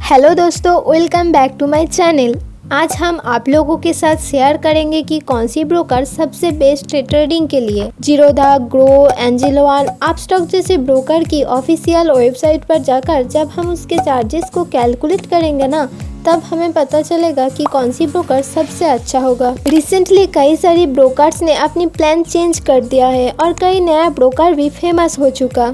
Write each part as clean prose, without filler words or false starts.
Hello दोस्तों, welcome back to my channel. आज हम आप लोगों के साथ शेयर करेंगे कि कौन सी ब्रोकर सबसे बेस्ट है ट्रेडिंग के लिए। Zerodha, grow, angel one, Upstox जैसे ब्रोकर की ऑफिशियल वेबसाइट पर जाकर जब हम उसके चार्जेस को कैलकुलेट करेंगे ना, तब हमें पता चलेगा कि कौन सी ब्रोकर सबसे अच्छा होगा। रिसेंटली कई सारी ब्रोकर्स ने अपनी प्लान चेंज कर दिया है और कई नया ब्रोकर भी फेमस हो चुका।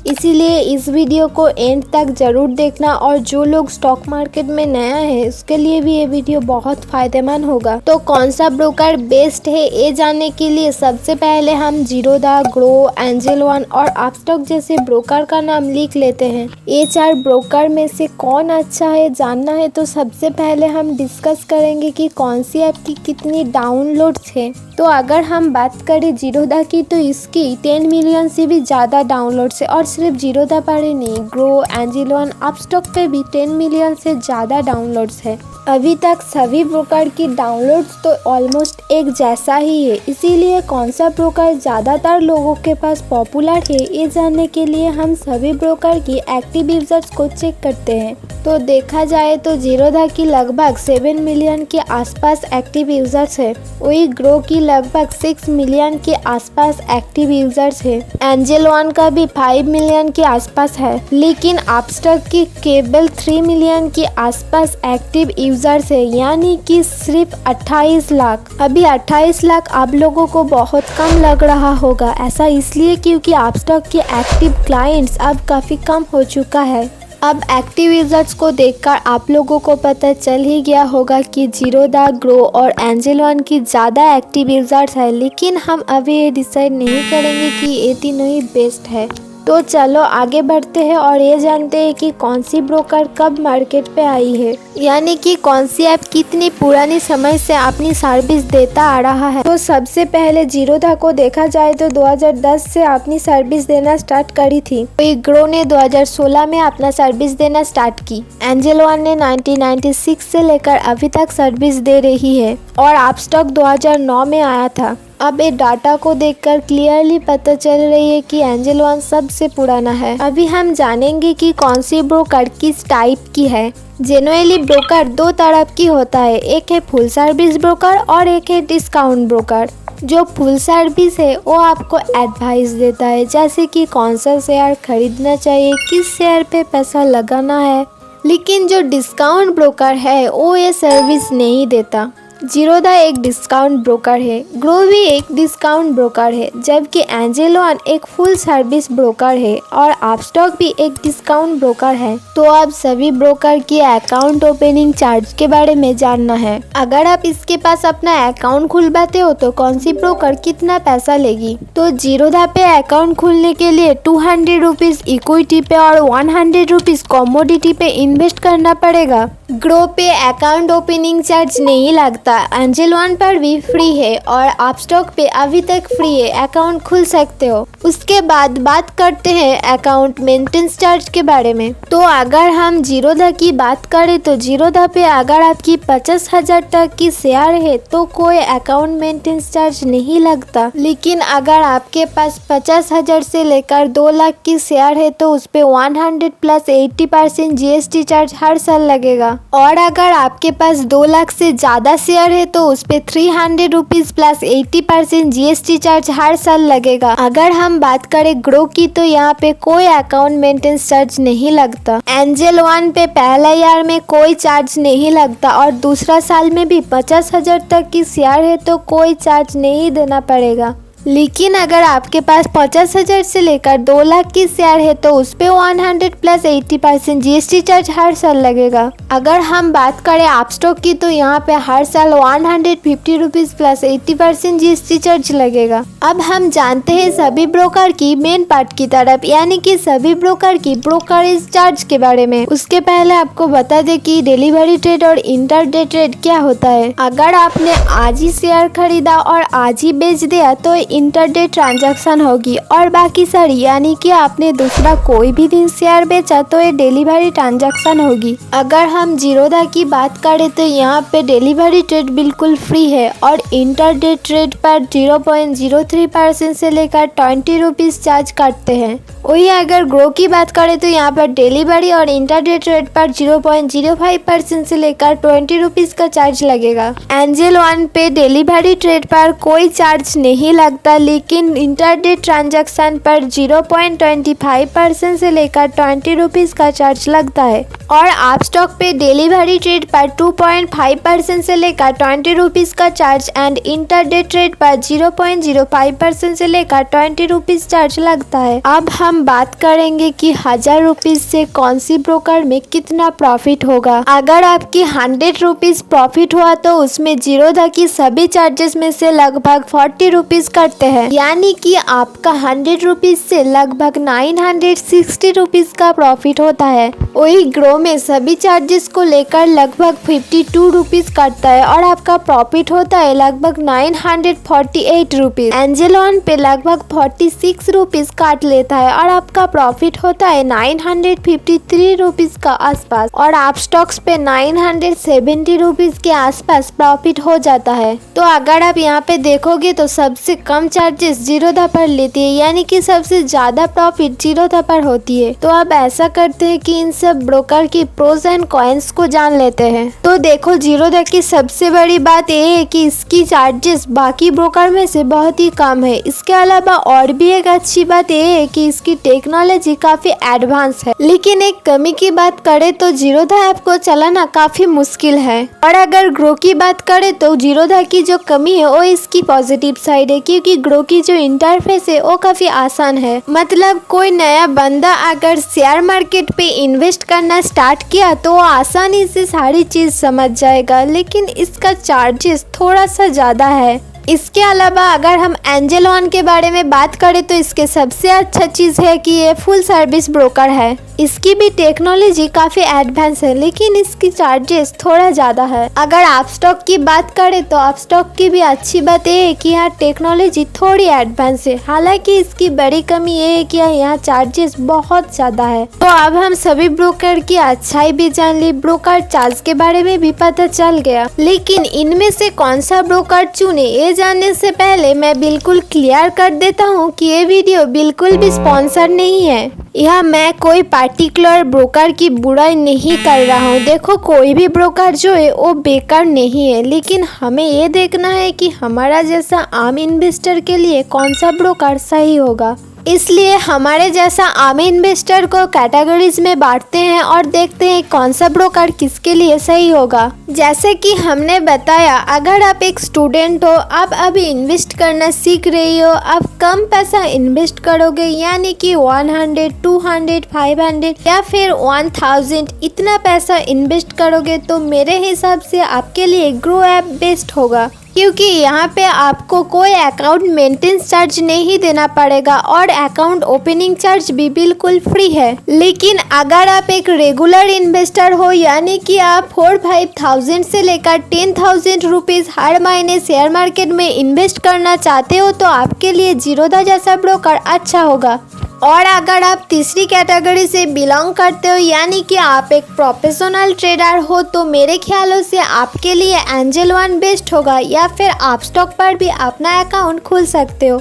इसीलिए इस वीडियो को एंड तक ज़रूर देखना, और जो लोग स्टॉक मार्केट में नया है उसके लिए भी ये वीडियो बहुत फायदेमंद होगा। तो कौन सा ब्रोकर बेस्ट है ये जानने के लिए सबसे पहले हम जीरोधा, ग्रो, एंजल वन और अपस्टॉक जैसे ब्रोकर का नाम लिख लेते हैं। ये चार ब्रोकर में से कौन अच्छा है जानना है तो सबसे पहले हम डिस्कस करेंगे कि कौन सी ऐप की कितनी डाउनलोड्स है। तो अगर हम बात करें जीरोधा की तो इसकी 10 मिलियन से भी ज़्यादा डाउनलोड्स है, और सिर्फ जीरोधा पर ही नहीं, ग्रो, एंजल वन, अपस्टॉक पे भी 10 मिलियन से ज़्यादा डाउनलोड्स है। अभी तक सभी ब्रोकर की डाउनलोड्स तो ऑलमोस्ट एक जैसा ही है। इसीलिए कौन सा ब्रोकर ज़्यादातर लोगों के पास पॉपुलर है ये जानने के लिए हम सभी ब्रोकर की एक्टिव यूजर्स को चेक करते हैं। तो देखा जाए तो जीरोधा की लगभग 7 मिलियन के आसपास एक्टिव यूजर्स है, वही ग्रो की लगभग 6 मिलियन के आसपास एक्टिव यूजर्स है। एंजल वन का भी 5 मिलियन के आसपास है, लेकिन अपस्टॉक की केवल 3 मिलियन के आसपास एक्टिव यूजर्स है, यानी कि सिर्फ 28 लाख। अभी 28 लाख आप लोगों को बहुत कम लग रहा होगा। ऐसा इसलिए क्योंकि अपस्टॉक के एक्टिव क्लाइंट्स अब काफ़ी कम हो चुका है। अब एक्टिव यूजर्स को देखकर आप लोगों को पता चल ही गया होगा कि जीरोधा, ग्रो और एंजल वन की ज़्यादा एक्टिव यूजर्स है, लेकिन हम अभी ये डिसाइड नहीं करेंगे कि ये तीनों ही बेस्ट है। तो चलो आगे बढ़ते हैं और ये जानते हैं कि कौन सी ब्रोकर कब मार्केट पे आई है, यानी कि कौन सी ऐप कितनी पुरानी समय से अपनी सर्विस देता आ रहा है। तो सबसे पहले जीरोधा को देखा जाए तो 2010 से अपनी सर्विस देना स्टार्ट करी थी। तो ग्रो ने 2016 में अपना सर्विस देना स्टार्ट की। एंजल वन ने 1996 से लेकर अभी तक सर्विस दे रही है, और अपस्टॉक 2009 में आया था। अब ये डाटा को देखकर क्लियरली पता चल रही है कि एंजल वन सबसे पुराना है। अभी हम जानेंगे कि कौन सी ब्रोकर किस टाइप की है। जनरली ब्रोकर दो तरह की होता है, एक है फुल सर्विस ब्रोकर और एक है डिस्काउंट ब्रोकर। जो फुल सर्विस है वो आपको एडवाइस देता है, जैसे कि कौन सा शेयर खरीदना चाहिए, किस शेयर पे पैसा लगाना है। लेकिन जो डिस्काउंट ब्रोकर है वो ये सर्विस नहीं देता। जीरोधा एक डिस्काउंट ब्रोकर है, ग्रो भी एक डिस्काउंट ब्रोकर है, जबकि एंजल वन एक फुल सर्विस ब्रोकर है और अपस्टॉक भी एक डिस्काउंट ब्रोकर है। तो आप सभी ब्रोकर की अकाउंट ओपनिंग चार्ज के बारे में जानना है। अगर आप इसके पास अपना अकाउंट खुलवाते हो तो कौन सी ब्रोकर कितना पैसा लेगी। तो जीरोधा पे अकाउंट खोलने के लिए 200 रुपीज इक्विटी पे और 100 रुपीज कमोडिटी पे इन्वेस्ट करना पड़ेगा। ग्रो पे अकाउंट ओपनिंग चार्ज नहीं लगता। एंजल वन पर भी फ्री है और अपस्टॉक पे अभी तक फ्री है, अकाउंट खुल सकते हो। उसके बाद बात करते हैं अकाउंट मेंटेनेंस चार्ज के बारे में। तो अगर हम जीरोधा की बात करें तो जीरोधा पे अगर आपकी 50,000 तक की शेयर है तो कोई अकाउंट मेंटेनेंस चार्ज नहीं लगता। लेकिन अगर आपके पास 50,000 से लेकर 2 लाख की शेयर है तो उस पे 100 प्लस 80% GST चार्ज हर साल लगेगा। और अगर आपके पास 2 लाख से ज़्यादा शेयर है तो उस पे 300 रुपीज प्लस 80% GST चार्ज हर साल लगेगा। अगर हम बात करें ग्रो की तो यहाँ पे कोई अकाउंट मेंटेनेंस चार्ज नहीं लगता। एंजल वन पे पहला ईयर में कोई चार्ज नहीं लगता और दूसरा साल में भी 50,000 तक की शेयर है तो कोई चार्ज नहीं देना पड़ेगा। लेकिन अगर आपके पास 50,000 से लेकर 2 लाख की शेयर है तो उस पे 100 प्लस 80% GST चार्ज हर साल लगेगा। अगर हम बात करें अपस्टॉक की तो यहाँ पे हर साल 150 रुपीज प्लस 80% GST चार्ज लगेगा। अब हम जानते हैं सभी ब्रोकर की मेन पार्ट की तरफ, यानी कि सभी ब्रोकर की ब्रोकरेज चार्ज के बारे में। उसके पहले आपको बता दें कि डिलीवरी ट्रेड और इंटरडे ट्रेड क्या होता है। अगर आपने आज ही शेयर खरीदा और आज ही बेच दिया तो इंटरडे ट्रांजैक्शन होगी, और बाकी सारी यानी कि आपने दूसरा कोई भी दिन शेयर बेचा तो ये डिलीवरी ट्रांजैक्शन होगी। अगर हम जीरोधा की बात करें तो यहाँ पे डिलीवरी ट्रेड बिल्कुल फ्री है और इंटरडे ट्रेड पर 0.03% से लेकर 20 रुपीज चार्ज काटते हैं। वही अगर ग्रो की बात करें तो यहाँ पर डिलीवरी और इंटरडे ट्रेड पर 0.05% से लेकर 20 रुपीज़ का चार्ज लगेगा। एंजल वन पे डिलीवरी ट्रेड पर कोई चार्ज नहीं लगता, लेकिन इंटरडे ट्रांजैक्शन पर 0.25% से लेकर 20 रुपीज़ का चार्ज लगता है और आप स्टॉक पे डिलीवरी ट्रेड पर 2.5% से लेकर 20 रुपीज़ का चार्ज एंड इंटरडे ट्रेड पर 0.05% से लेकर 20 रुपीज़ चार्ज लगता है। अब हम बात करेंगे कि 1000 रुपीज़ से कौन सी ब्रोकर में कितना प्रॉफिट होगा। अगर आपकी 100 रुपीज़ प्रॉफिट हुआ तो उसमें जीरोधा की सभी चार्जेस में से लगभग 40 रुपीज़ कटते हैं, यानी कि आपका 100 रुपीज़ से लगभग 960 रुपीज़ का प्रॉफिट होता है। वही ग्रो में सभी चार्जेस को लेकर लगभग 52 रुपीज़ कटता है और आपका प्रॉफिट होता है लगभग 948 रुपीज़। एंजल वन पे लगभग 46 रुपीज़ काट लेता है और आपका प्रॉफिट होता है 953 रुपीज़ का आसपास और आप स्टॉक्स पे 970 रुपीज़ के आसपास प्रॉफिट हो जाता है। तो अगर आप यहाँ पे देखोगे तो सबसे कम चार्जेस जीरोधा पर लेती है, यानी कि सबसे ज्यादा प्रॉफिट जीरोधा पर होती है। तो अब ऐसा करते हैं कि इन सब ब्रोकर की प्रोज एंड कॉइन्स को जान लेते हैं। तो देखो, जीरोधा की सबसे बड़ी बात यह है कि इसकी चार्जेस बाकी ब्रोकर में से बहुत ही कम है। इसके अलावा और भी एक अच्छी बात यह है कि इसकी टेक्नोलॉजी काफी एडवांस है। लेकिन एक कमी की बात करें तो जीरोधा ऐप को चलाना काफी मुश्किल है। और अगर ग्रो की बात करें तो जीरोधा की जो कमी है वो इसकी पॉजिटिव साइड है, क्योंकि ग्रो की जो इंटरफेस है वो काफी आसान है। मतलब कोई नया बंदा अगर शेयर मार्केट पे इन्वेस्ट करना स्टार्ट किया तो वो आसानी से सारी चीज समझ जाएगा, लेकिन इसका चार्जेस थोड़ा सा ज्यादा है। इसके अलावा अगर हम एंजल वन के बारे में बात करें तो इसके सबसे अच्छा चीज़ है कि ये फुल सर्विस ब्रोकर है। इसकी भी टेक्नोलॉजी काफ़ी एडवांस है, लेकिन इसकी चार्जेस थोड़ा ज़्यादा है। अगर आप स्टॉक की बात करें तो आप स्टॉक की भी अच्छी बात यह है कि यहाँ टेक्नोलॉजी थोड़ी एडवांस है। हालांकि इसकी बड़ी कमी ये है कि यहाँ चार्जेस बहुत ज़्यादा है। तो अब हम सभी ब्रोकर की अच्छाई भी जान ली, ब्रोकर चार्ज के बारे में भी पता चल गया, लेकिन इनमें से कौन सा ब्रोकर चुने ये जानने से पहले मैं बिल्कुल क्लियर कर देता हूँ कि ये वीडियो बिल्कुल भी स्पॉन्सर नहीं है। यह मैं कोई पार्टिकुलर ब्रोकर की बुराई नहीं कर रहा हूँ। देखो, कोई भी ब्रोकर जो है वो बेकार नहीं है, लेकिन हमें ये देखना है कि हमारा जैसा आम इन्वेस्टर के लिए कौन सा ब्रोकर सही होगा। इसलिए हमारे जैसा आम इन्वेस्टर को कैटेगरीज में बांटते हैं और देखते हैं कौन सा ब्रोकर किसके लिए सही होगा। जैसे कि हमने बताया, अगर आप एक स्टूडेंट हो, आप अभी इन्वेस्ट करना सीख रही हो, आप कम पैसा इन्वेस्ट करोगे, यानी कि 100, 200, 500 या फिर 1000 इतना पैसा इन्वेस्ट करोगे तो मेरे हिसाब से आपके लिए ग्रो ऐप बेस्ट होगा, क्योंकि यहाँ पे आपको कोई अकाउंट मेंटेनेंस चार्ज नहीं देना पड़ेगा और अकाउंट ओपनिंग चार्ज भी बिल्कुल फ्री है। लेकिन अगर आप एक रेगुलर इन्वेस्टर हो, यानी कि आप 4-5,000 से लेकर 10,000 रुपीज़ हर महीने शेयर मार्केट में इन्वेस्ट करना चाहते हो तो आपके लिए जीरोधा जैसा ब्रोकर अच्छा होगा। और अगर आप तीसरी कैटेगरी से बिलोंग करते हो, यानी कि आप एक प्रोफेशनल ट्रेडर हो, तो मेरे ख्यालों से आपके लिए एंजल वन बेस्ट होगा, या फिर आप स्टॉक पर भी अपना अकाउंट खोल सकते हो।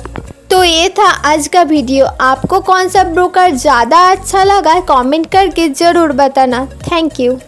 तो ये था आज का वीडियो। आपको कौन सा ब्रोकर ज़्यादा अच्छा लगा कमेंट करके ज़रूर बताना। Thank you.